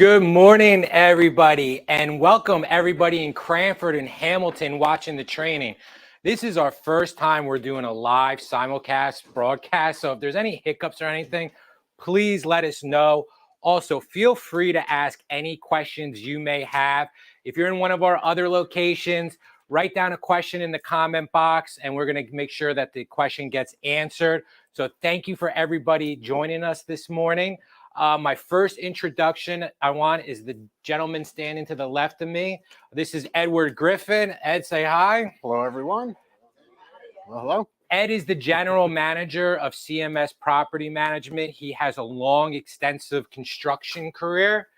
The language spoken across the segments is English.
Good morning, everybody, and welcome everybody in Cranford and Hamilton watching the training. This is our first time we're doing a live simulcast broadcast, so if there's any hiccups or anything, please let us know. Also, feel free to ask any questions you may have. If you're in one of our other locations, write down a question in the comment box, and we're going to make sure that the question gets answered. So thank you for everybody joining us this morning. My first introduction I want is the gentleman standing to the left of me. This is Edward Griffin. Ed, say hi. Hello, everyone. Hello. Ed is the general manager of CMS Property Management. He has a long, extensive construction career,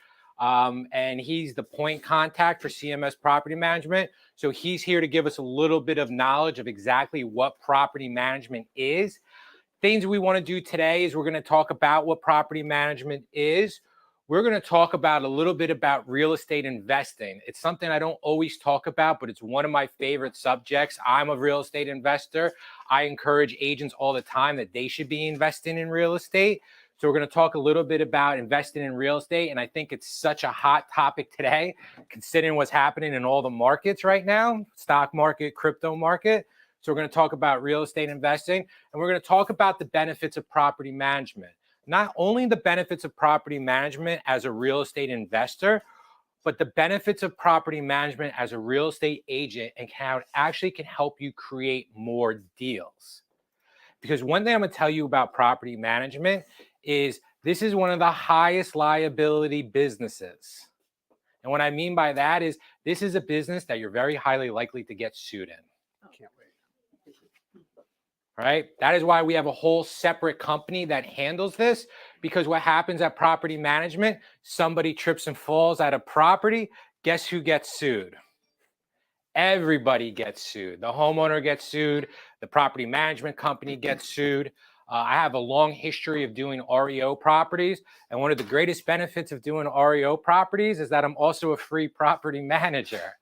and he's the point contact for CMS Property Management. So he's here to give us a little bit of knowledge of exactly what property management is. Things we want to do today is we're going to talk about what property management is. We're going to talk about a little bit about real estate investing. It's something I don't always talk about, but it's one of my favorite subjects. I'm a real estate investor. I encourage agents all the time that they should be investing in real estate. So we're going to talk a little bit about investing in real estate. And I think it's such a hot topic today, considering what's happening in all the markets right now, stock market, crypto market. So we're going to talk about real estate investing, and we're going to talk about the benefits of property management. Not only the benefits of property management as a real estate investor, but the benefits of property management as a real estate agent and how it actually can help you create more deals. Because one thing I'm going to tell you about property management is this is one of the highest liability businesses. And what I mean by that is this is a business that you're very highly likely to get sued in. Can't wait. Right? That is why we have a whole separate company that handles this, because what happens at property management, somebody trips and falls at a property, guess who gets sued? Everybody gets sued. The homeowner gets sued. The property management company gets sued. I have a long history of doing REO properties. And one of the greatest benefits of doing REO properties is that I'm also a free property manager.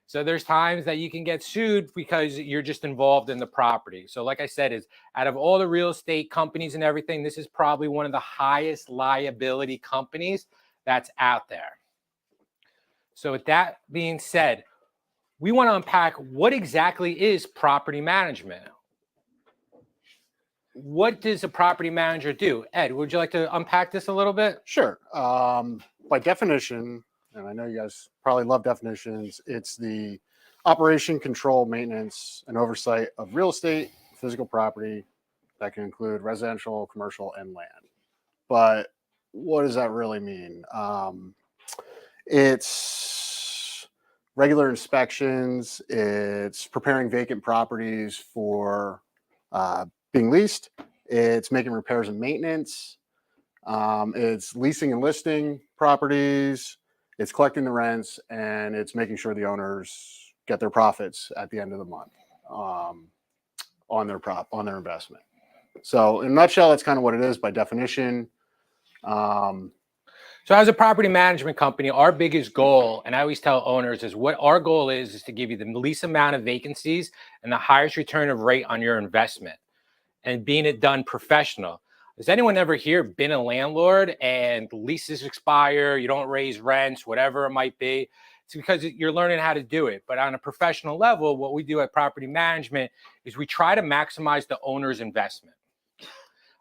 So there's times that you can get sued because you're just involved in the property. So like I said, is out of all the real estate companies and everything, this is probably one of the highest liability companies that's out there. So with that being said, we want to unpack what exactly is property management. What does a property manager do? Ed, would you like to unpack this a little bit? Sure. By definition, and I know you guys probably love definitions, it's the operation, control, maintenance, and oversight of real estate, physical property that can include residential, commercial, and land. But what does that really mean? It's regular inspections. It's preparing vacant properties for being leased. It's making repairs and maintenance. It's leasing and listing properties. It's collecting the rents, and it's making sure the owners get their profits at the end of the month on their investment. So in a nutshell, that's kind of what it is by definition. So as a property management company, our biggest goal, and I always tell owners, is what our goal is to give you the least amount of vacancies and the highest return of rate on your investment, and being it done professional. Has anyone ever here been a landlord and leases expire, you don't raise rents, whatever it might be? It's because you're learning how to do it. But on a professional level, what we do at property management is we try to maximize the owner's investment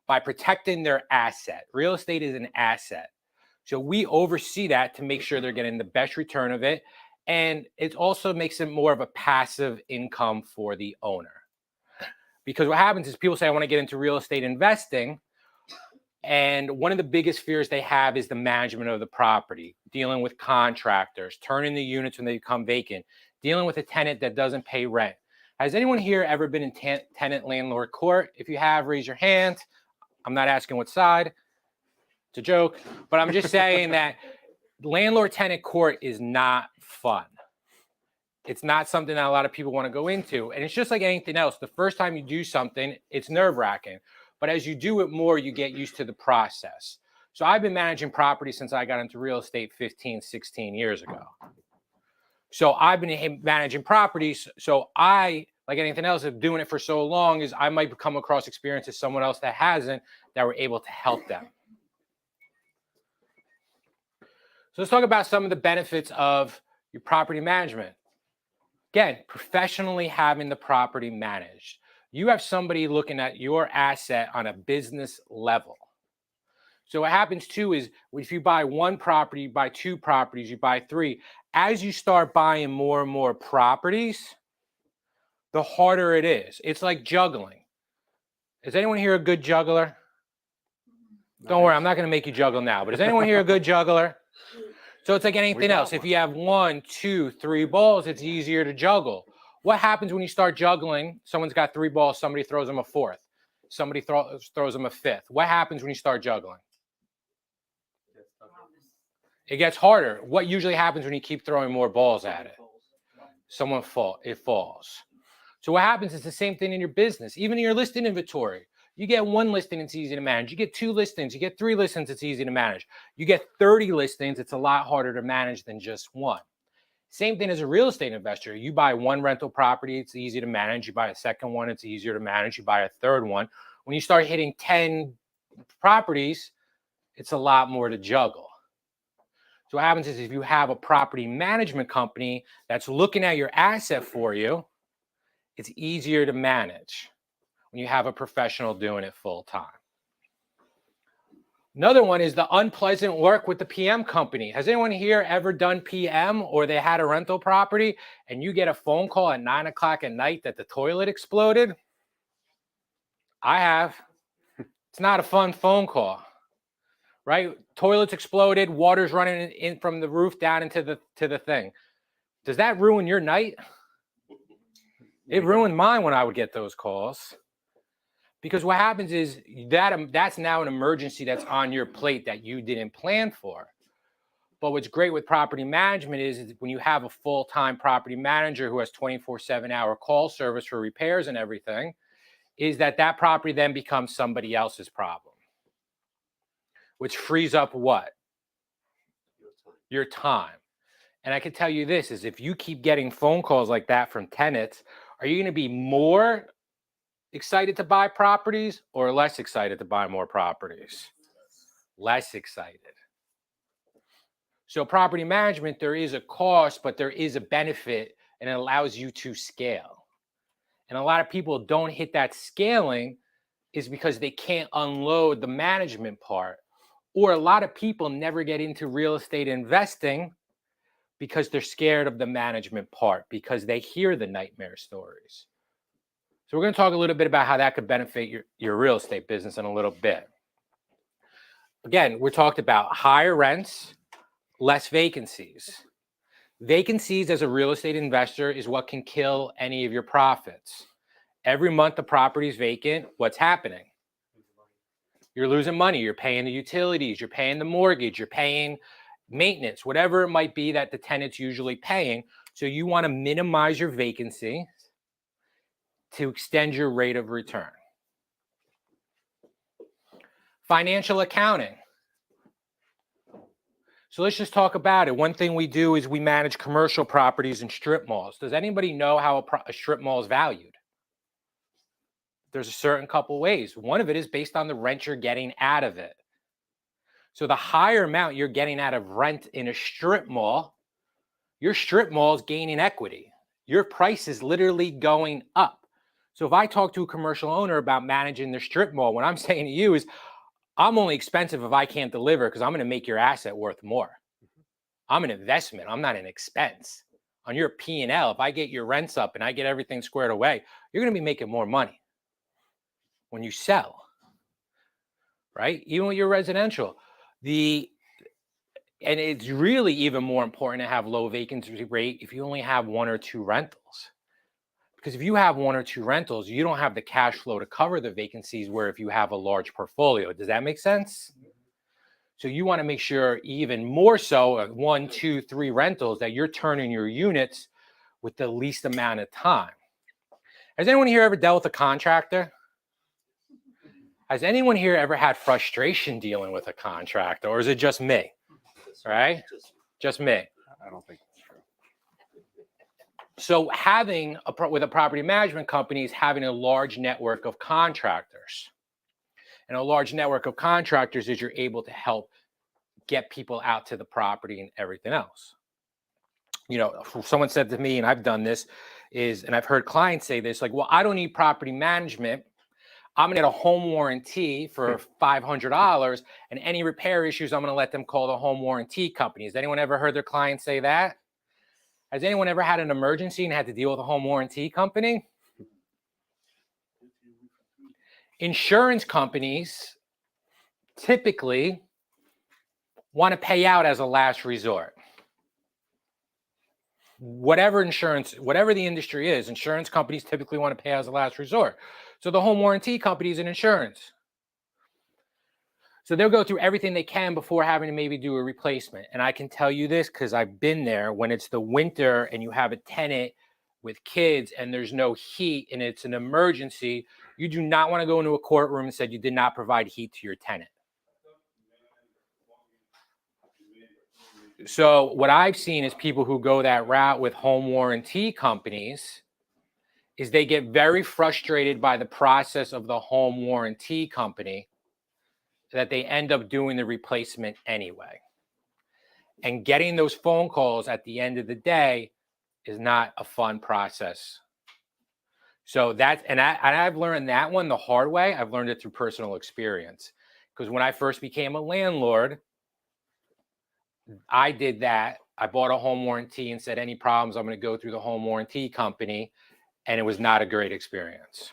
by protecting their asset. Real estate is an asset. So we oversee that to make sure they're getting the best return of it. And it also makes it more of a passive income for the owner. Because what happens is people say, I want to get into real estate investing. And one of the biggest fears they have is the management of the property, dealing with contractors, turning the units when they become vacant, dealing with a tenant that doesn't pay rent. Has anyone here ever been in tenant-landlord court? If you have, raise your hand. I'm not asking what side. It's a joke. But I'm just saying that landlord-tenant court is not fun. It's not something that a lot of people want to go into. And it's just like anything else. The first time you do something, it's nerve-wracking. But as you do it more, you get used to the process. So I've been managing property since I got into real estate 15, 16 years ago. So I've been managing properties. So I, like anything else, of doing it for so long, is I might come across experiences someone else that hasn't, that we're able to help them. So let's talk about some of the benefits of your property management. Again, professionally having the property managed. You have somebody looking at your asset on a business level. So what happens too is if you buy one property, you buy two properties, you buy three. As you start buying more and more properties, the harder it is. It's like juggling. Is anyone here a good juggler? Don't worry, I'm not going to make you juggle now, but is anyone here a good juggler? So it's like anything else. If you have 1, 2, 3 balls, it's easier to juggle. What happens when you start juggling? Someone's got 3 balls, somebody throws them a fourth. Somebody throws them a fifth. What happens when you start juggling? It gets harder. What usually happens when you keep throwing more balls at it? It falls. So what happens is the same thing in your business, even in your listing inventory. You get 1 listing, it's easy to manage. You get 2 listings, you get 3 listings, it's easy to manage. You get 30 listings, it's a lot harder to manage than just 1. Same thing as a real estate investor. You buy 1 rental property, it's easy to manage. You buy a second one, it's easier to manage. You buy a third one. When you start hitting 10 properties, it's a lot more to juggle. So what happens is if you have a property management company that's looking at your asset for you, it's easier to manage when you have a professional doing it full time. Another one is the unpleasant work with the PM company. Has anyone here ever done PM or they had a rental property and you get a phone call at 9 o'clock at night that the toilet exploded? I have. It's not a fun phone call, right? Toilets exploded, water's running in from the roof down into the thing. Does that ruin your night? It ruined mine when I would get those calls. Because what happens is that's now an emergency that's on your plate that you didn't plan for. But what's great with property management is when you have a full-time property manager who has 24/7 hour call service for repairs and everything, is that property then becomes somebody else's problem. Which frees up what? Your time. And I can tell you this is if you keep getting phone calls like that from tenants, are you going to be more excited to buy properties or less excited to buy more properties? Less excited. So property management, there is a cost, but there is a benefit, and it allows you to scale. And a lot of people don't hit that scaling is because they can't unload the management part. Or a lot of people never get into real estate investing because they're scared of the management part, because they hear the nightmare stories. So we're going to talk a little bit about how that could benefit your real estate business in a little bit. Again, we talked about higher rents, less vacancies. Vacancies as a real estate investor is what can kill any of your profits. Every month the property is vacant, what's happening? You're losing money. You're paying the utilities, you're paying the mortgage, you're paying maintenance, whatever it might be that the tenant's usually paying. So you want to minimize your vacancy to extend your rate of return. Financial accounting. So let's just talk about it. One thing we do is we manage commercial properties in strip malls. Does anybody know how a strip mall is valued? There's a certain couple ways. One of it is based on the rent you're getting out of it. So the higher amount you're getting out of rent in a strip mall, your strip mall is gaining equity. Your price is literally going up. So if I talk to a commercial owner about managing their strip mall, what I'm saying to you is, I'm only expensive if I can't deliver because I'm going to make your asset worth more. I'm an investment. I'm not an expense. On your P&L, if I get your rents up and I get everything squared away, you're going to be making more money when you sell, right? Even with your residential. And it's really even more important to have low vacancy rate if you only have 1 or 2 rentals. Because if you have 1 or 2 rentals, you don't have the cash flow to cover the vacancies where if you have a large portfolio. Does that make sense? So you want to make sure even more so 1, 2, 3 rentals that you're turning your units with the least amount of time. Has anyone here ever dealt with a contractor? Has anyone here ever had frustration dealing with a contractor, or is it just me? Right? Just me. I don't think that's true. So having with a property management company is having a large network of contractors. And a large network of contractors is you're able to help get people out to the property and everything else. You know, someone said to me, and I've done this, and I've heard clients say this, like, well, I don't need property management. I'm gonna get a home warranty for $500, and any repair issues, I'm gonna let them call the home warranty company. Has anyone ever heard their clients say that? Has anyone ever had an emergency and had to deal with a home warranty company? Insurance companies typically want to pay out as a last resort. Whatever the industry is, insurance companies typically want to pay out as a last resort. So the home warranty company is an insurance. So they'll go through everything they can before having to maybe do a replacement. And I can tell you this because I've been there. When it's the winter and you have a tenant with kids and there's no heat and it's an emergency, you do not want to go into a courtroom and say you did not provide heat to your tenant. So what I've seen is people who go that route with home warranty companies is they get very frustrated by the process of the home warranty company that they end up doing the replacement anyway. And getting those phone calls at the end of the day is not a fun process. So I've learned that one the hard way. I've learned it through personal experience. Because when I first became a landlord, I did that. I bought a home warranty and said, any problems, I'm going to go through the home warranty company. And it was not a great experience.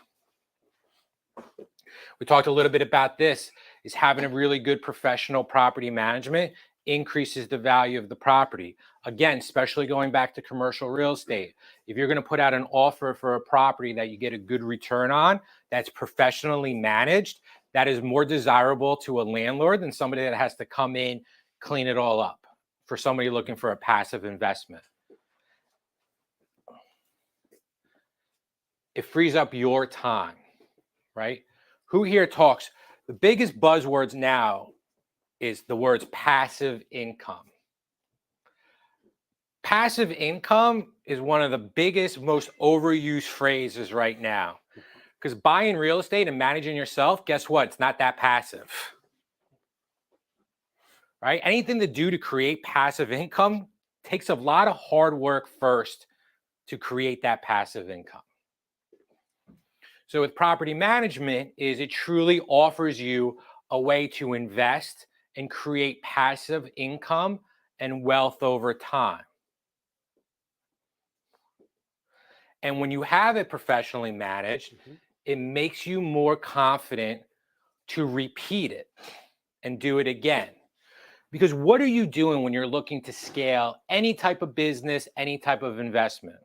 We talked a little bit about this, is having a really good professional property management increases the value of the property. Again, especially going back to commercial real estate. If you're going to put out an offer for a property that you get a good return on, that's professionally managed, that is more desirable to a landlord than somebody that has to come in, clean it all up, for somebody looking for a passive investment. It frees up your time, right? Who here talks? The biggest buzzwords now is the words passive income. Passive income is one of the biggest, most overused phrases right now. Because buying real estate and managing yourself, guess what? It's not that passive. Right? Anything to do to create passive income takes a lot of hard work first to create that passive income. So with property management, it truly offers you a way to invest and create passive income and wealth over time. And when you have it professionally managed, it makes you more confident to repeat it and do it again. Because what are you doing when you're looking to scale any type of business, any type of investment?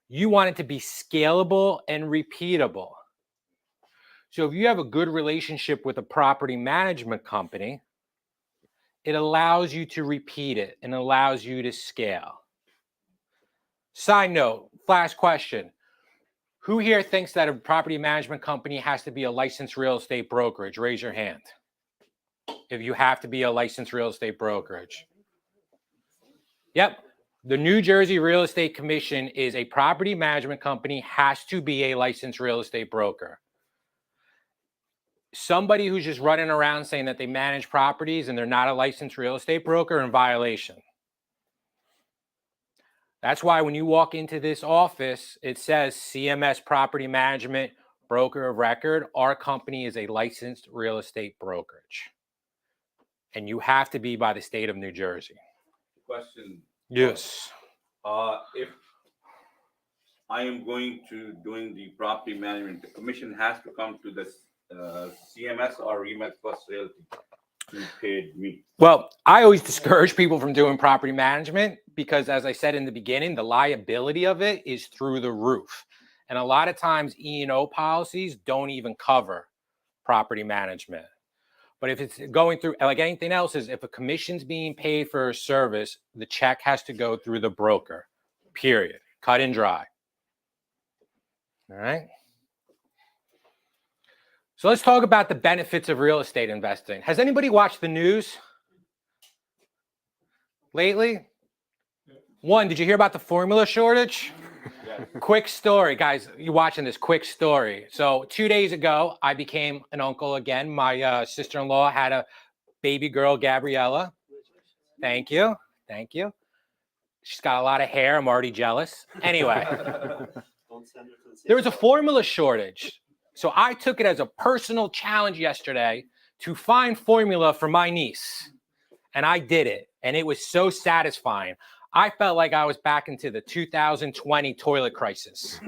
You want it to be scalable and repeatable. So if you have a good relationship with a property management company, it allows you to repeat it and allows you to scale. Side note, last question. Who here thinks that a property management company has to be a licensed real estate brokerage? Raise your hand. If you have to be a licensed real estate brokerage. Yep. The New Jersey Real Estate Commission is a property management company, has to be a licensed real estate broker. Somebody who's just running around saying that they manage properties and they're not a licensed real estate broker in violation. That's why when you walk into this office, it says CMS Property Management Broker of Record. Our company is a licensed real estate brokerage. And you have to be by the state of New Jersey. Question. Yes. If I am going to doing the property management, the commission has to come to the CMS or Remax Plus Realty to pay me. Well, I always discourage people from doing property management because, as I said in the beginning, the liability of it is through the roof. And a lot of times E&O policies don't even cover property management. But if it's going through, like anything else, is if a commission's being paid for a service, the check has to go through the broker, period. Cut and dry. All right. So let's talk about the benefits of real estate investing. Has anybody watched the news lately? One, did you hear about the formula shortage? Quick story, guys. You watching this? Quick story. So 2 days ago, I became an uncle again. My sister-in-law had a baby girl, Gabriella. Thank you. Thank you. She's got a lot of hair. I'm already jealous. Anyway, there was a formula shortage. So I took it as a personal challenge yesterday to find formula for my niece. And I did it. And it was so satisfying. I felt like I was back into the 2020 toilet crisis.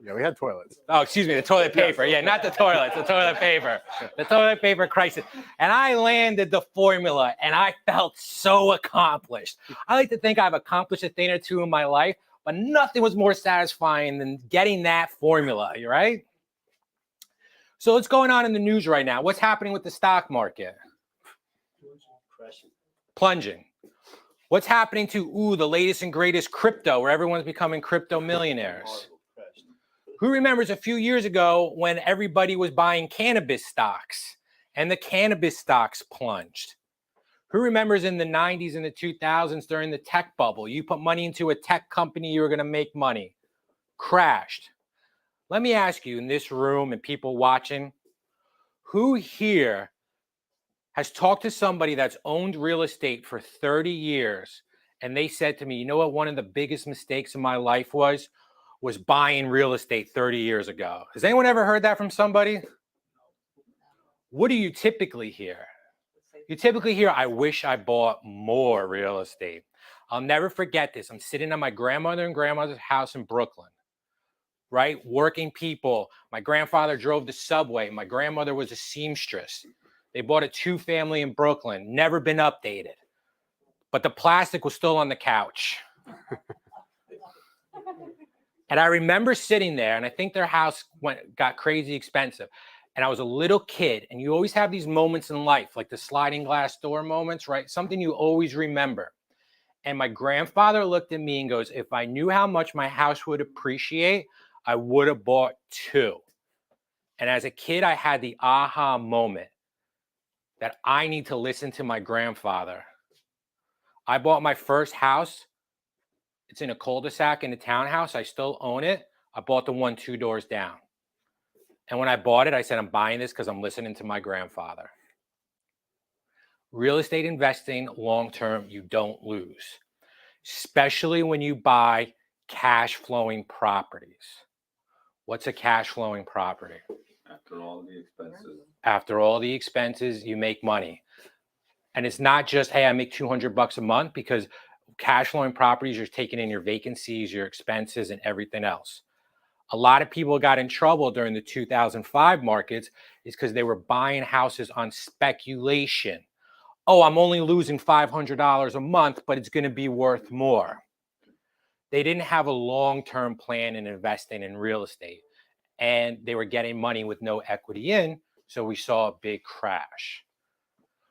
Yeah, we had toilets. Oh, excuse me, the toilet paper. Yeah, not the toilets, the toilet paper. The toilet paper crisis. And I landed the formula and I felt so accomplished. I like to think I've accomplished a thing or two in my life, but nothing was more satisfying than getting that formula, right? So what's going on in the news right now? What's happening with the stock market? Plunging. What's happening to, the latest and greatest crypto, where everyone's becoming crypto millionaires? Who remembers a few years ago when everybody was buying cannabis stocks and the cannabis stocks plunged? Who remembers in the 90s and the 2000s during the tech bubble, you put money into a tech company, you were going to make money. Crashed. Let me ask you in this room and people watching, who here has talked to somebody that's owned real estate for 30 years and they said to me, you know what one of the biggest mistakes in my life was buying real estate 30 years ago? Has anyone ever heard that from somebody? What do you typically hear? You typically hear, I wish I bought more real estate. I'll never forget this. I'm sitting at my grandmother and grandmother's house in Brooklyn, right? Working people. My grandfather drove the subway. My grandmother was a seamstress. They bought a 2-family in Brooklyn, never been updated. But the plastic was still on the couch. And I remember sitting there, and I think their house got crazy expensive. And I was a little kid, and you always have these moments in life, like the sliding glass door moments, right? Something you always remember. And my grandfather looked at me and goes, if I knew how much my house would appreciate, I would have bought 2. And as a kid, I had the aha moment that I need to listen to my grandfather. I bought my first house. It's in a cul-de-sac in a townhouse. I still own it. I bought the one 2 doors down. And when I bought it, I said, I'm buying this because I'm listening to my grandfather. Real estate investing, long-term, you don't lose, especially when you buy cash flowing properties. What's a cash flowing property? After all the expenses. After all the expenses, you make money. And it's not just, hey, I make $200 a month, because cash flowing properties, you're taking in your vacancies, your expenses, and everything else. A lot of people got in trouble during the 2005 markets is because they were buying houses on speculation. Oh, I'm only losing $500 a month, but it's going to be worth more. They didn't have a long-term plan in investing in real estate, and they were getting money with no equity in, so we saw a big crash.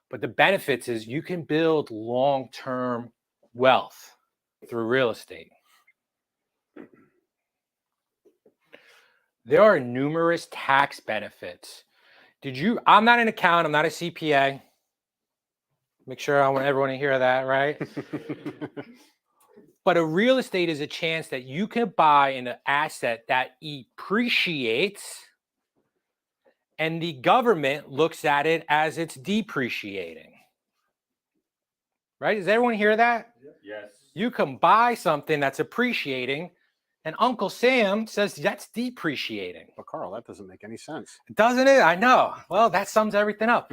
But the benefits is you can build long-term wealth through real estate. There are numerous tax benefits. I'm not an accountant, I'm not a CPA. Make sure I want everyone to hear that, right? But a real estate is a chance that you can buy an asset that appreciates, and the government looks at it as it's depreciating. Right? Does everyone hear that? Yes. You can buy something that's appreciating, and Uncle Sam says that's depreciating. But Carl, that doesn't make any sense. Doesn't it? I know. Well, that sums everything up.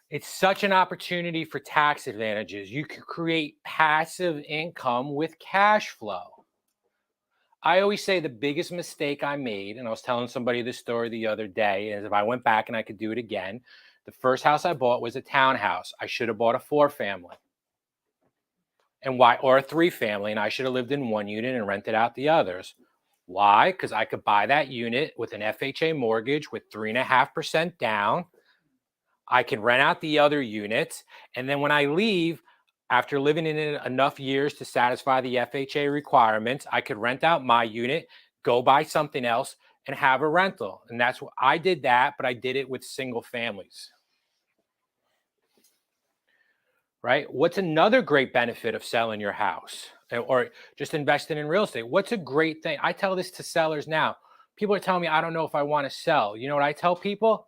It's such an opportunity for tax advantages. You can create passive income with cash flow. I always say the biggest mistake I made, and I was telling somebody this story the other day, is if I went back and I could do it again, the first house I bought was a townhouse. I should have bought a 4-family. And why? Or a 3-family, and I should have lived in one unit and rented out the others. Why? Because I could buy that unit with an FHA mortgage with 3.5% down. I can rent out the other units, and then when I leave, after living in it enough years to satisfy the FHA requirements, I could rent out my unit, go buy something else, and have a rental. And that's what I did that, but I did it with single families. Right? What's another great benefit of selling your house or just investing in real estate? What's a great thing? I tell this to sellers now. People are telling me, I don't know if I want to sell. You know what I tell people?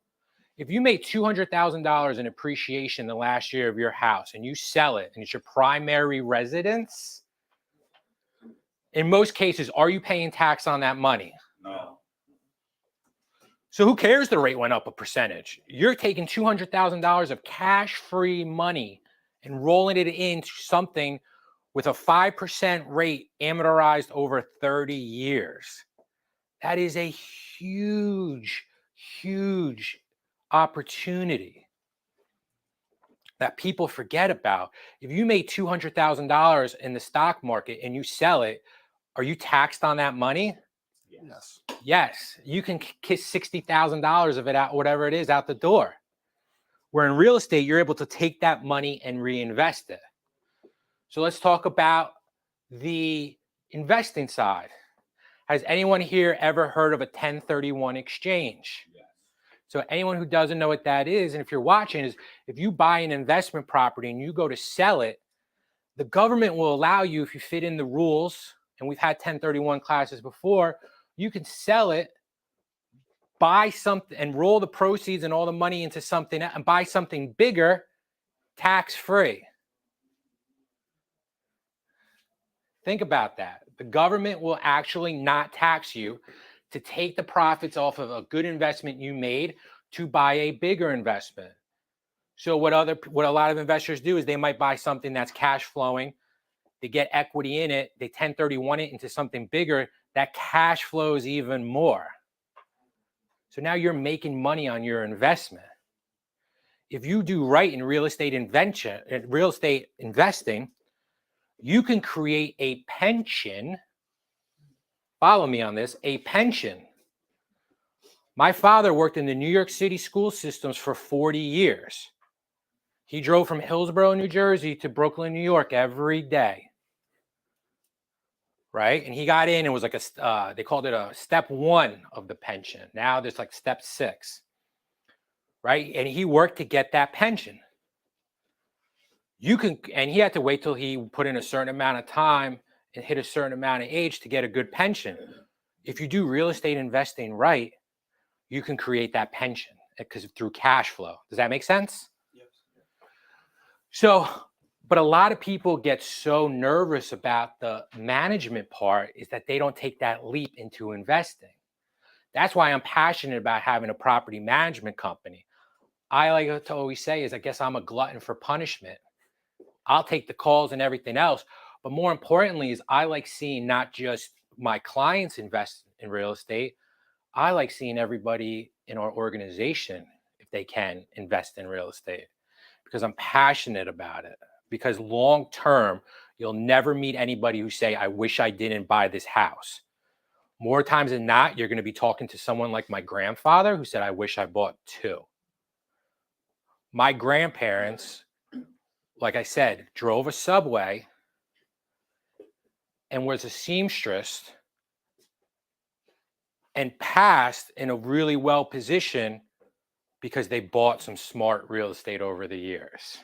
If you made $200,000 in appreciation the last year of your house and you sell it and it's your primary residence, in most cases, are you paying tax on that money? No. So who cares the rate went up a percentage? You're taking $200,000 of cash-free money and rolling it into something with a 5% rate amortized over 30 years. That is a huge, huge opportunity that people forget about. If you made $200,000 in the stock market and you sell it, are you taxed on that money? Yes. Yes. You can kiss $60,000 of it out, whatever it is, out the door. Where in real estate, you're able to take that money and reinvest it. So let's talk about the investing side. Has anyone here ever heard of a 1031 exchange? Yes. So anyone who doesn't know what that is, and if you're watching, is if you buy an investment property and you go to sell it, the government will allow you, if you fit in the rules, and we've had 1031 classes before, you can sell it, buy something, and roll the proceeds and all the money into something and buy something bigger, tax-free. Think about that. The government will actually not tax you to take the profits off of a good investment you made to buy a bigger investment. So what a lot of investors do is they might buy something that's cash flowing, they get equity in it, they 1031 it into something bigger, that cash flows even more. So now you're making money on your investment. If you do right in real estate investing, you can create a pension. Follow me on this, a pension. My father worked in the New York City school systems for 40 years. He drove from Hillsborough, New Jersey to Brooklyn, New York every day. Right? And he got in, it was like they called it a step 1 of the pension. Now there's like step 6. Right? And he worked to get that pension. And he had to wait till he put in a certain amount of time and hit a certain amount of age to get a good pension. If you do real estate investing right, you can create that pension because through cash flow. Does that make sense? Yes. So, but a lot of people get so nervous about the management part is that they don't take that leap into investing. That's why I'm passionate about having a property management company. I like to always say is I guess I'm a glutton for punishment. I'll take the calls and everything else. But more importantly is I like seeing not just my clients invest in real estate. I like seeing everybody in our organization, if they can, invest in real estate because I'm passionate about it. Because long term, you'll never meet anybody who say, I wish I didn't buy this house. More times than not, you're going to be talking to someone like my grandfather who said, I wish I bought 2. My grandparents, like I said, drove a subway and was a seamstress and passed in a really well position because they bought some smart real estate over the years.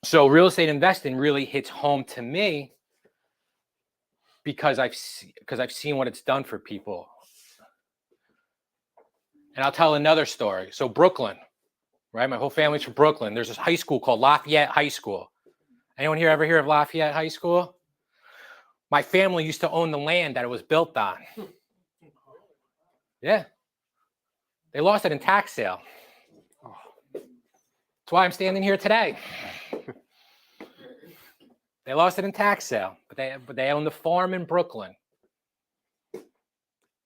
So real estate investing really hits home to me because I've seen what it's done for people. And I'll tell another story. So Brooklyn, right? My whole family's from Brooklyn. There's this high school called Lafayette High School. Anyone here ever hear of Lafayette High School? My family used to own the land that it was built on. Yeah. They lost it in tax sale. That's why I'm standing here today. They lost it in tax sale, but they own the farm in Brooklyn.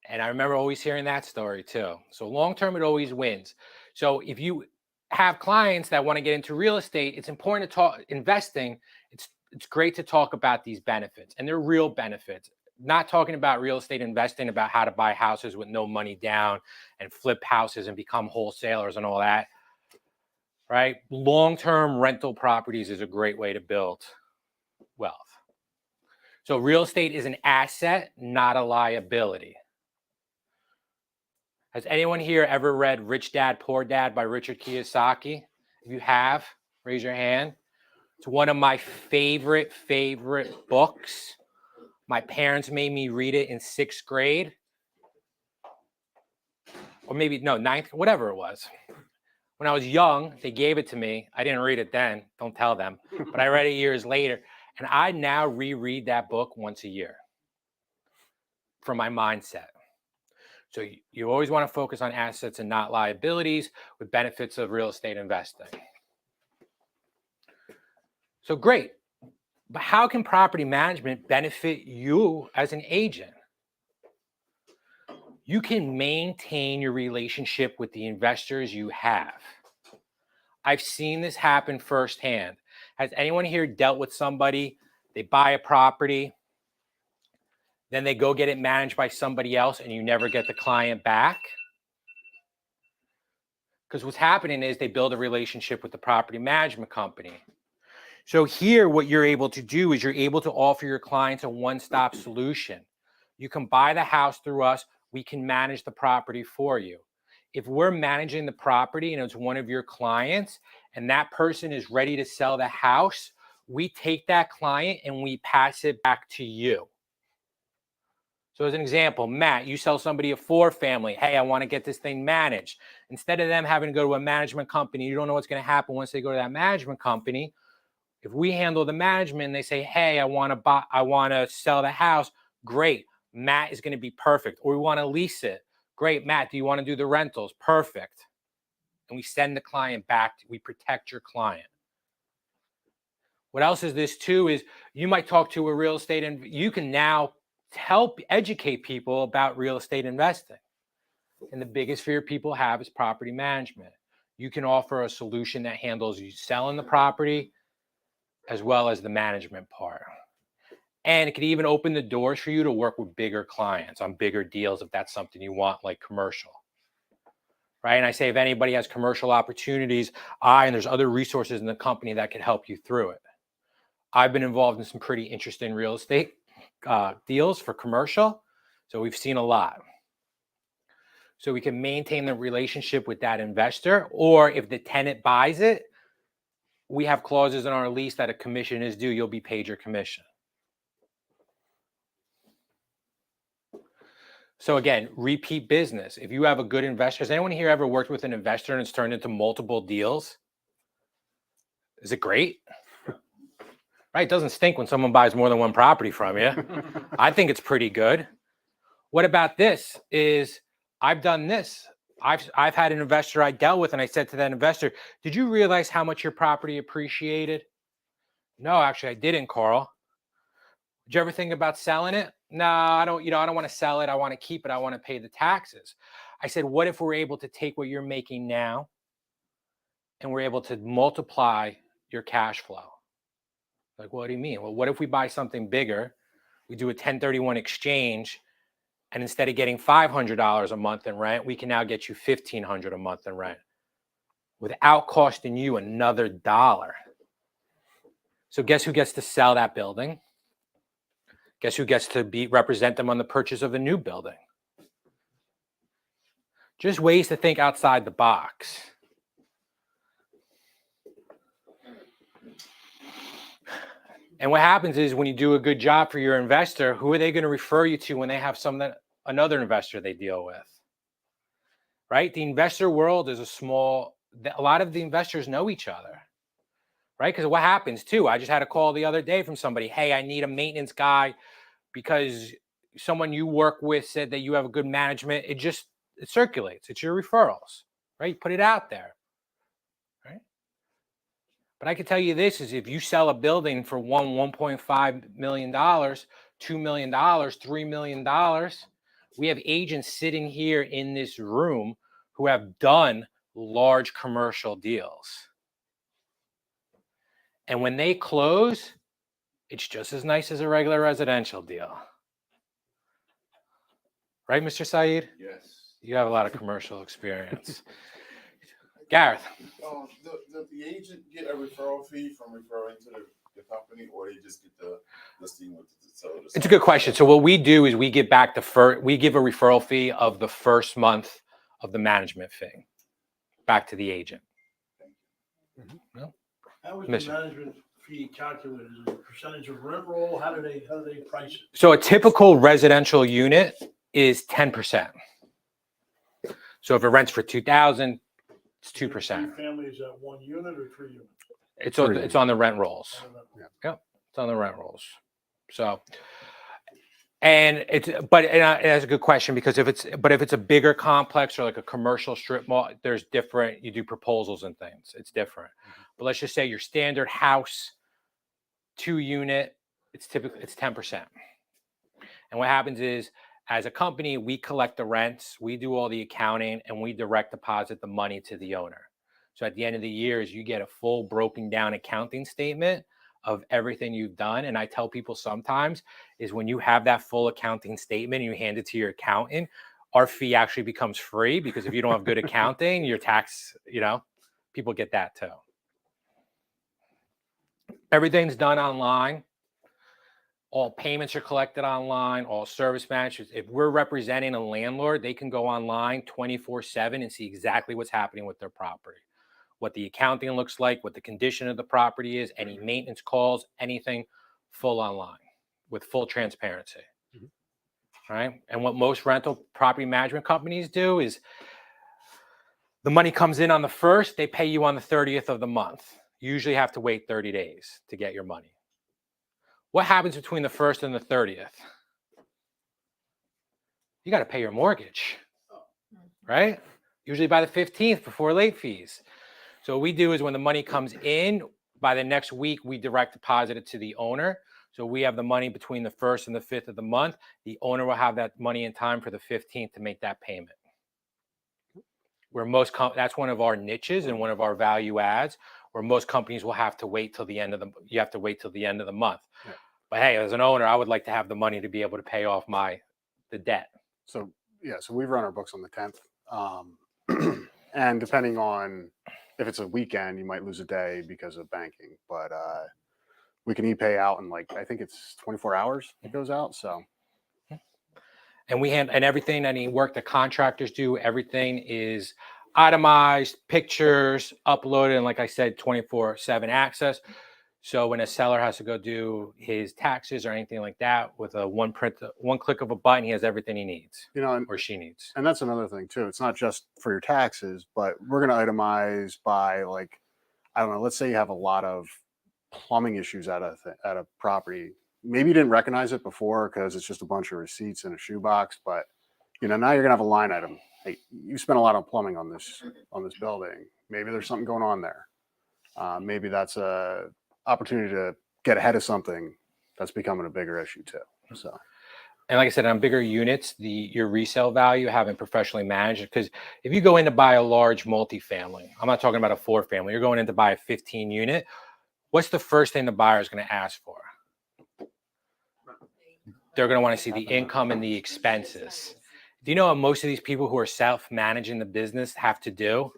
And I remember always hearing that story too. So long term, it always wins. So if you have clients that want to get into real estate, it's important to talk investing. It's great to talk about these benefits, and they're real benefits. Not talking about real estate investing, about how to buy houses with no money down and flip houses and become wholesalers and all that, right? Long-term rental properties is a great way to build wealth. So real estate is an asset, not a liability. Has anyone here ever read Rich Dad, Poor Dad by Richard Kiyosaki? If you have, raise your hand. It's one of my favorite books. My parents made me read it in 6th grade. or maybe no, ninth, whatever it was. When I was young, they gave it to me. I didn't read it then. Don't tell them. But I read it years later. And I now reread that book once a year for my mindset. So you always want to focus on assets and not liabilities with benefits of real estate investing. So great. But how can property management benefit you as an agent? You can maintain your relationship with the investors you have. I've seen this happen firsthand. Has anyone here dealt with somebody, they buy a property, then they go get it managed by somebody else and you never get the client back? Because what's happening is they build a relationship with the property management company. So here, what you're able to do is you're able to offer your clients a one-stop solution. You can buy the house through us. We can manage the property for you. If we're managing the property and it's one of your clients and that person is ready to sell the house, we take that client and we pass it back to you. So as an example, Matt, you sell somebody a 4-family. Hey, I want to get this thing managed. Instead of them having to go to a management company, you don't know what's going to happen once they go to that management company. If we handle the management and they say, hey, I want to sell the house, great. Matt is going to be perfect. Or we want to lease it. Great. Matt, do you want to do the rentals? Perfect. And we send the client back. We protect your client. What else is this too is you might talk to a real estate and you can now help educate people about real estate investing. And the biggest fear people have is property management. You can offer a solution that handles you selling the property as well as the management part. And it could even open the doors for you to work with bigger clients on bigger deals if that's something you want, like commercial. Right? And I say if anybody has commercial opportunities, and there's other resources in the company that can help you through it. I've been involved in some pretty interesting real estate deals for commercial. So we've seen a lot. So we can maintain the relationship with that investor, or if the tenant buys it, we have clauses in our lease that a commission is due. You'll be paid your commission. So again, repeat business. If you have a good investor, has anyone here ever worked with an investor and it's turned into multiple deals? Is it great? Right? It doesn't stink when someone buys more than one property from you. I think it's pretty good. What about this is I've done this. I've had an investor I dealt with and I said to that investor, did you realize how much your property appreciated? No, actually I didn't, Carl. Did you ever think about selling it? No, I don't want to sell it. I want to keep it. I want to pay the taxes. I said, what if we're able to take what you're making now and we're able to multiply your cash flow? Like, what do you mean? Well, what if we buy something bigger? We do a 1031 exchange, and instead of getting $500 a month in rent, we can now get you $1,500 a month in rent without costing you another dollar. So guess who gets to sell that building? Guess who gets to represent them on the purchase of a new building? Just ways to think outside the box. And what happens is when you do a good job for your investor, who are they going to refer you to when they have another investor they deal with? Right? The investor world is a lot of the investors know each other. Right? Because what happens too, I just had a call the other day from somebody, hey, I need a maintenance guy because someone you work with said that you have a good management. It circulates. It's your referrals, right? You put it out there, right? But I can tell you this is if you sell a building for $1.5 million, $2 million, $3 million, we have agents sitting here in this room who have done large commercial deals. And when they close, it's just as nice as a regular residential deal. Right, Mr. Saeed? Yes. You have a lot of commercial experience. Gareth. Does the agent get a referral fee from referring to the company, or they just get the listing with the seller? It's a good question. So what we do is we give back we give a referral fee of the first month of the management fee back to the agent. Thank you. No? How is the management fee calculated? Is it a percentage of rent roll? How do they price it? So a typical residential unit is 10%. So if it rents for 2,000, it's 2%. Family, is that 1 unit or 3 units? It's on the rent rolls. I don't know. Yep, it's on the rent rolls. So, and that's a good question, because if it's a bigger complex or like a commercial strip mall, there's different. You do proposals and things. It's different. But let's just say your standard house 2 unit, it's 10%. And what happens is, as a company, we collect the rents, we do all the accounting, and we direct deposit the money to the owner. So at the end of the year, you get a full broken down accounting statement of everything you've done. And I tell people sometimes is when you have that full accounting statement and you hand it to your accountant, our fee actually becomes free, because if you don't have good accounting, your tax, people get that too. Everything's done online. All payments are collected online, all service managers. If we're representing a landlord, they can go online 24/7 and see exactly what's happening with their property, what the accounting looks like, what the condition of the property is, any maintenance calls, anything, full online with full transparency. Right? And what most rental property management companies do is the money comes in on the 1st, they pay you on the 30th of the month. You usually have to wait 30 days to get your money. What happens between the 1st and the 30th? You got to pay your mortgage, right? Usually by the 15th before late fees. So what we do is when the money comes in, by the next week, we direct deposit it to the owner. So we have the money between the 1st and the 5th of the month. The owner will have that money in time for the 15th to make that payment. That's one of our niches and one of our value adds, where most companies will have to wait till the end of the month. Yeah. But hey, as an owner, I would like to have the money to be able to pay off the debt. So we run our books on the 10th. And depending on if it's a weekend, you might lose a day because of banking, but we can e-pay out in I think it's 24 hours it goes out. So. And and everything, any work that contractors do, everything is itemized, pictures, uploaded, and like I said, 24/7 access. So when a seller has to go do his taxes or anything like that, with one click of a button, he has everything he needs, or she needs. And that's another thing too. It's not just for your taxes, but we're going to itemize by I don't know, let's say you have a lot of plumbing issues at a property. Maybe you didn't recognize it before because it's just a bunch of receipts in a shoebox, but now you're gonna have a line item. Hey, you spent a lot on plumbing on this building. Maybe there's something going on there. Maybe that's a opportunity to get ahead of something that's becoming a bigger issue too. So, and like I said, on bigger units, your resale value, having professionally managed, because if you go in to buy a large multifamily, I'm not talking about a 4-family, you're going in to buy a 15 unit. What's the first thing the buyer is going to ask for? They're going to want to see the income and the expenses. Do you know what most of these people who are self-managing the business have to do?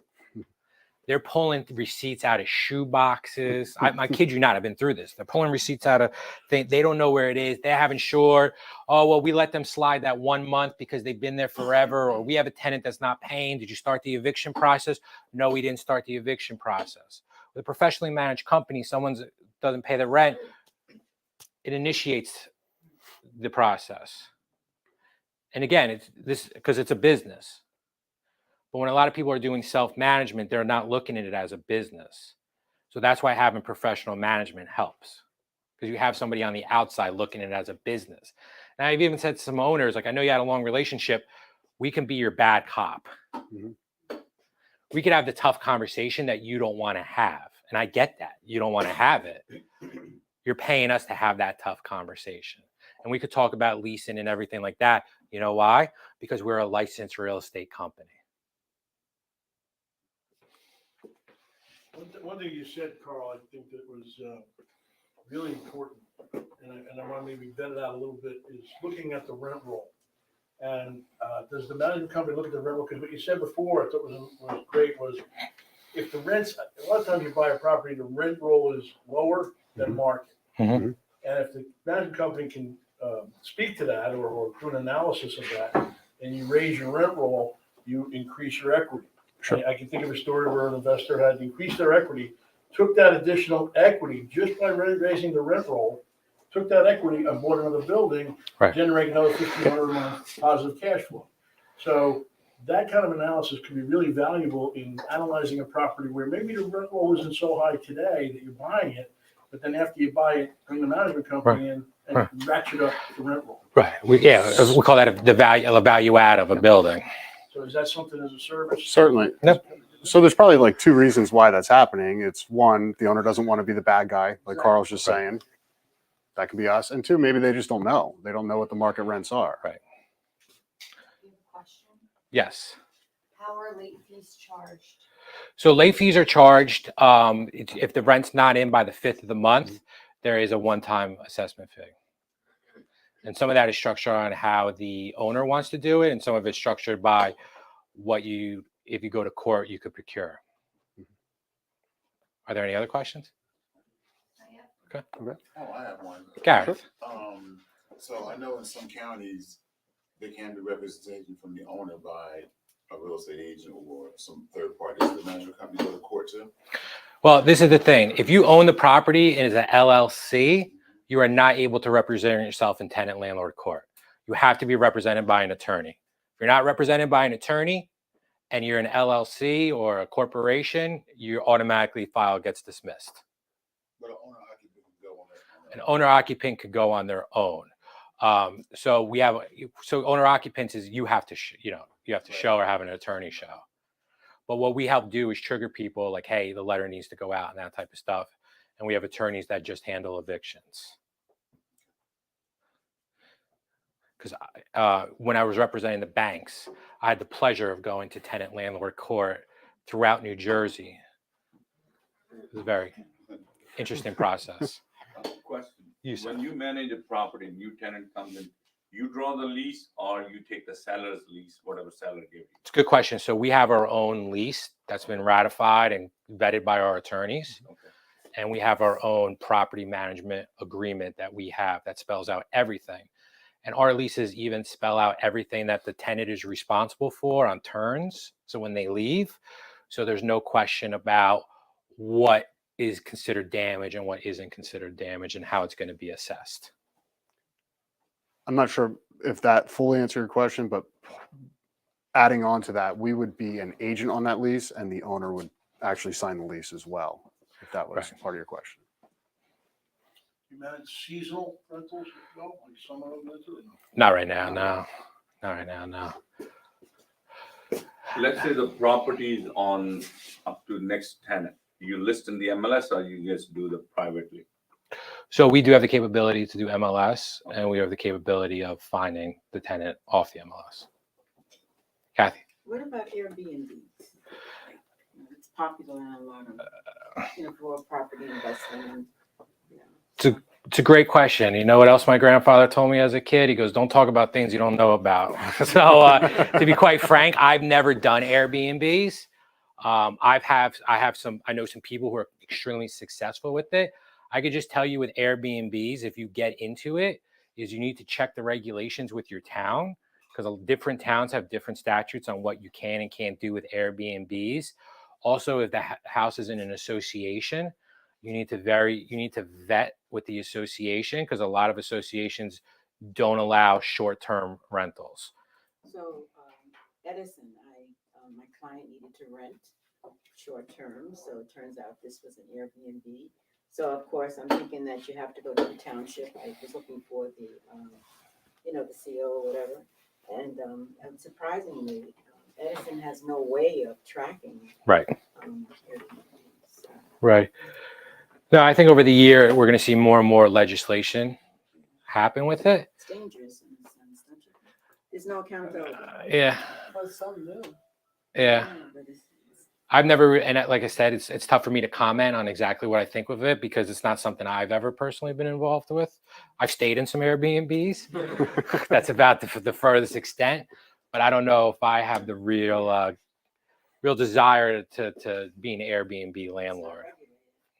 They're pulling receipts out of shoe boxes. I kid you not, I've been through this. They're pulling receipts out of things. They don't know where it is. They haven't insured. Oh, well, we let them slide that 1 month because they've been there forever. Or we have a tenant that's not paying. Did you start the eviction process? No, we didn't start the eviction process. With a professionally managed company, someone doesn't pay the rent, it initiates the process. And again, it's this because it's a business. But when a lot of people are doing self-management, they're not looking at it as a business. So that's why having professional management helps, because you have somebody on the outside looking at it as a business. And I've even said to some owners, I know you had a long relationship, we can be your bad cop. Mm-hmm. We could have the tough conversation that you don't want to have. And I get that. You don't want to have it. You're paying us to have that tough conversation. And we could talk about leasing and everything like that. You know why? Because we're a licensed real estate company. One thing you said, Carl, I think that was really important, and I want to maybe vet it out a little bit, is looking at the rent roll. And does the management company look at the rent roll? Because what you said before, I thought was great, was if the rents, a lot of times you buy a property, the rent roll is lower than market. Mm-hmm. And if the management company can speak to that or do an analysis of that, and you raise your rent roll, you increase your equity. Sure. I can think of a story where an investor had increased their equity, took that additional equity just by raising the rent roll, took that equity and bought another building, right, generate another $1,500 a month positive cash flow. So that kind of analysis can be really valuable in analyzing a property where maybe the rent roll isn't so high today that you're buying it, but then after you buy it, bring the management company in and ratchet up the rent roll. Right. We call that the value add of a building. So is that something as a service? Certainly. Yep. So there's probably like two reasons why that's happening. It's one, the owner doesn't want to be the bad guy, like Carl's just saying. That could be us. And two, maybe they just don't know. They don't know what the market rents are. Right. You have a question? Yes. How are late fees charged? So late fees are charged if the rent's not in by the 5th of the month. There is a one-time assessment fee, and some of that is structured on how the owner wants to do it, and some of it's structured by what you, if you go to court, you could procure. Are there any other questions? Okay. Oh, I have one. Gareth. So I know in some counties, there can be representation from the owner by a real estate agent or some third party. Does the management company go to court too? Well, this is the thing. If you own the property and it's an LLC, you are not able to represent yourself in tenant landlord court. You have to be represented by an attorney. If you're not represented by an attorney and you're an LLC or a corporation, your automatically file gets dismissed. But an owner occupant can go on that. An owner occupant could go on their own. So owner occupants is you have to show or have an attorney show. But what we help do is trigger people like, hey, the letter needs to go out and that type of stuff. And we have attorneys that just handle evictions. Because when I was representing the banks, I had the pleasure of going to tenant landlord court throughout New Jersey. It was a very interesting process. Question. You, sir. When you manage a property, new tenant comes in, you draw the lease or you take the seller's lease, whatever seller gave you? It's a good question. So we have our own lease that's been ratified and vetted by our attorneys. Okay. And we have our own property management agreement that we have that spells out everything. And our leases even spell out everything that the tenant is responsible for on turns. So when they leave, so there's no question about what is considered damage and what isn't considered damage and how it's going to be assessed. I'm not sure if that fully answered your question, but adding on to that, we would be an agent on that lease and the owner would actually sign the lease as well, if that was part of your question. You manage seasonal rentals, like summer rentals? Not right now, no. Not right now, no. Let's say the property is on up to next tenant. You list in the MLS or you just do the privately? So we do have the capability to do MLS, and we have the capability of finding the tenant off the MLS. Kathy. What about Airbnb? It's popular in a lot of, for property investment. It's a great question. You know what else my grandfather told me as a kid? He goes, don't talk about things you don't know about. So to be quite frank, I've never done Airbnbs. I know some people who are extremely successful with it. I could just tell you with Airbnbs, if you get into it, is you need to check the regulations with your town, because different towns have different statutes on what you can and can't do with Airbnbs. Also, if the house is in an association, you need to vet with the association, because a lot of associations don't allow short-term rentals. So Edison, my client needed to rent short-term, so it turns out this was an Airbnb. So of course, I'm thinking that you have to go to the township. I was looking for the, the CO or whatever. And surprisingly, Edison has no way of tracking. Right. Airbnbs. Right. No, I think over the year, we're going to see more and more legislation happen with it. It's dangerous in a sense, don't you? There's no accountability. Yeah. Well, some do. Yeah. But I've never, and like I said, it's tough for me to comment on exactly what I think of it, because it's not something I've ever personally been involved with. I've stayed in some Airbnbs. That's about the furthest extent, but I don't know if I have the real desire to be an Airbnb landlord.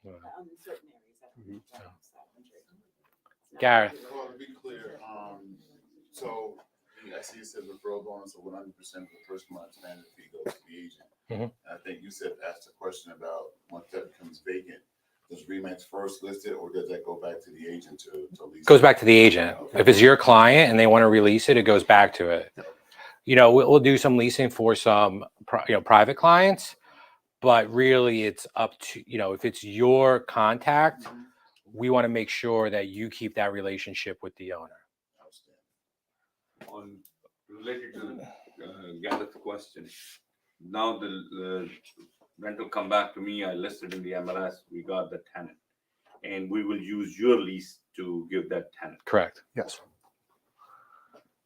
in certain areas, I don't know. Gareth. Well, to be clear, so I see it says referral bonus of 100% of the first month's management fee goes to the agent. Mhm. I think you asked a question about once that becomes vacant, does Remax first list it or does that go back to the agent to lease? Goes back to the agent. If it's your client and they want to release it, it goes back to it. we'll do some leasing for some, private clients, but really it's up to, if it's your contact, we want to make sure that you keep that relationship with the owner. On related to Gareth's question, now the rental come back to me. I listed in the MLS. We got the tenant, and we will use your lease to give that tenant. Correct. Yes.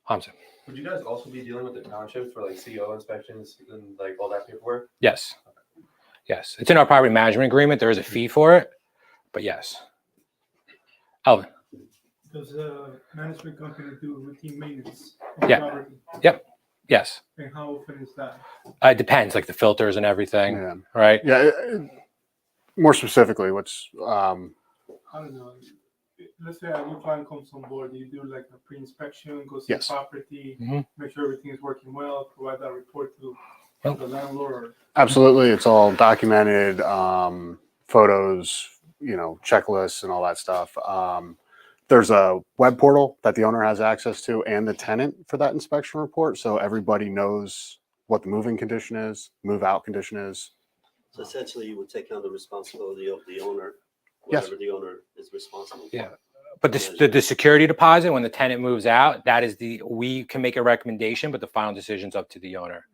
Hamza. Would you guys also be dealing with the township for like CO inspections and like all that paperwork? Yes. Yes. It's in our property management agreement. There is a fee for it, but yes. Elvin. Does the management company do routine maintenance on Yeah. property? Yep. Yes. And how often is that? It depends, like the filters and everything, Yeah. right? Yeah. More specifically, what's I don't know. Let's say a new client comes on board, you do like a pre-inspection, go see Yes. the property, Mhm. make sure everything is working well, provide that report to Well- the landlord. absolutely, it's all documented, photos, checklists and all that stuff. There's a web portal that the owner has access to and the tenant for that inspection report. So everybody knows what the moving condition is, move out condition is. So essentially, you would take on the responsibility of the owner, Yes. whatever the owner is responsible for. Yeah. But the security deposit, when the tenant moves out, we can make a recommendation, but the final decision's up to the owner.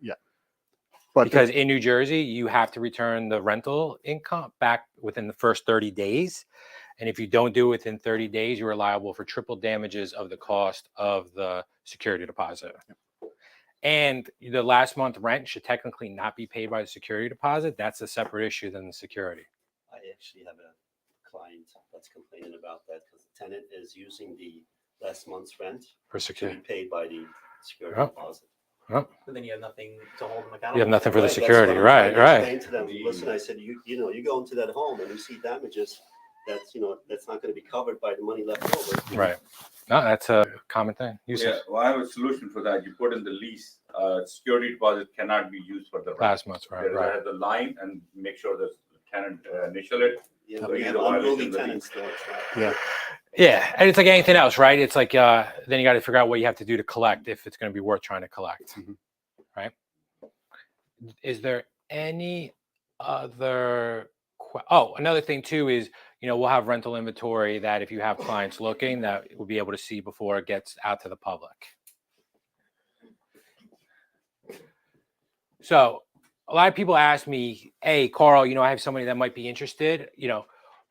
But Because in New Jersey, you have to return the rental income back within the first 30 days. And if you don't do it within 30 days, you're liable for triple damages of the cost of the security deposit. And the last month rent should technically not be paid by the security deposit. That's a separate issue than the security. I actually have a client that's complaining about that because the tenant is using the last month's rent For to be security. paid by the security Oh. deposit. But then you have nothing to hold them accountable. You have nothing for the Right, that's what security, I'm right, trying to right. explain to them, listen, I said, you go into that home and you see damages, that's not going to be covered by the money left over. Right. No, that's a common thing. Yeah, well, I have a solution for that. You put in the lease, security deposit cannot be used for the rent. Last month, right, There right. has the line and make sure the tenant initial it. You So know, we you have don't unruly violate the tenants though. It's not- yeah, Yeah, and it's like anything else, right? It's like then you got to figure out what you have to do to collect if it's going to be worth trying to collect, Mhm. right? Is there any other? Oh, another thing too is we'll have rental inventory that if you have clients looking, that we'll be able to see before it gets out to the public. So a lot of people ask me, "Hey, Carl, I have somebody that might be interested.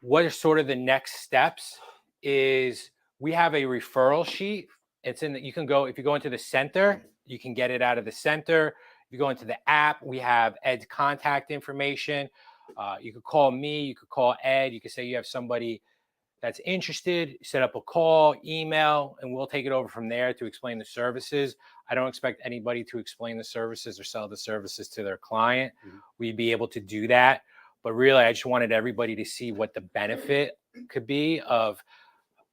What are sort of the next steps?" Is we have a referral sheet. It's in that you can go, if you go into the center, you can get it out of the center. If you go into the app, we have Ed's contact information. You could call me, you could call Ed, you could say you have somebody that's interested, set up a call, email, and we'll take it over from there to explain the services. I don't expect anybody to explain the services or sell the services to their client. We'd be able to do that. But really, I just wanted everybody to see what the benefit could be of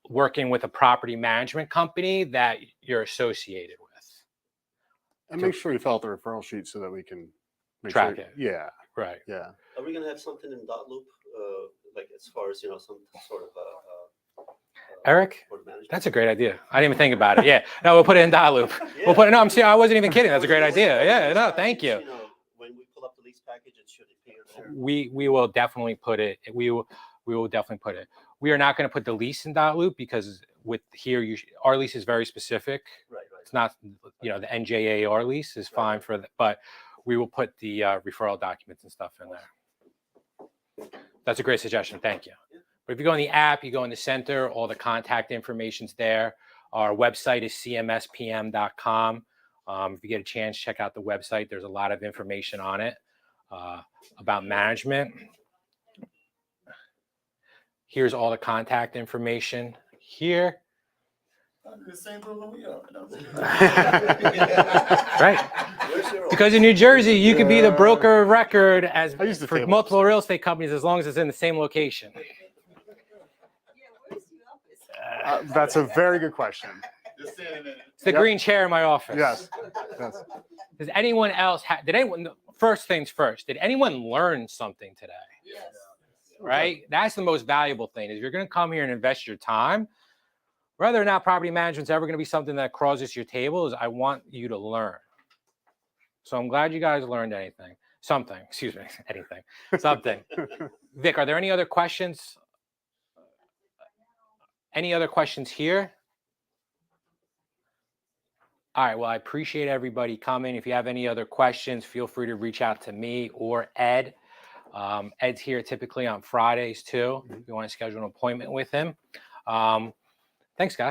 working with a property management company that you're associated with. and make sure you fill out the referral sheet so that we can Track sure, it. Yeah, Right. yeah. Are we going to have something in dot loop, like as far as some sort of Eric, board management? that's a great idea. I didn't even think about it. Yeah. No, we'll put it in dot loop. We'll put it. No, I'm serious. I wasn't even kidding. That's a great idea. Yeah. No, thank you. When we pull up the lease package, it should appear there. We will definitely put it. We will definitely put it. We are not going to put the lease in dot loop because with here, our lease is very specific. Right. It's not, the NJAR lease is fine for that, but we will put the referral documents and stuff in there. That's a great suggestion. Thank you. But if you go in the app, you go in the center, all the contact information's there. Our website is cmspm.com. If you get a chance, check out the website. There's a lot of information on it about management. Here's all the contact information here. The same building we are. Right. Because in New Jersey, you could be the broker of record I used to for table multiple real estate companies as long as it's in the same location. Yeah, where's your office? That's a very good question. It's the Yep. green chair in my office. Yes. Yes. Does anyone else first things first, did anyone learn something today? Yes. Right? That's the most valuable thing is you're going to come here and invest your time. Whether or not property management's ever going to be something that crosses your table is I want you to learn. So I'm glad you guys learned anything. Something, excuse me, anything, something. Vic, are there any other questions? Any other questions here? All right, well, I appreciate everybody coming. If you have any other questions, feel free to reach out to me or Ed. Ed's here typically on Fridays too, if you want to schedule an appointment with him. Thanks, guys.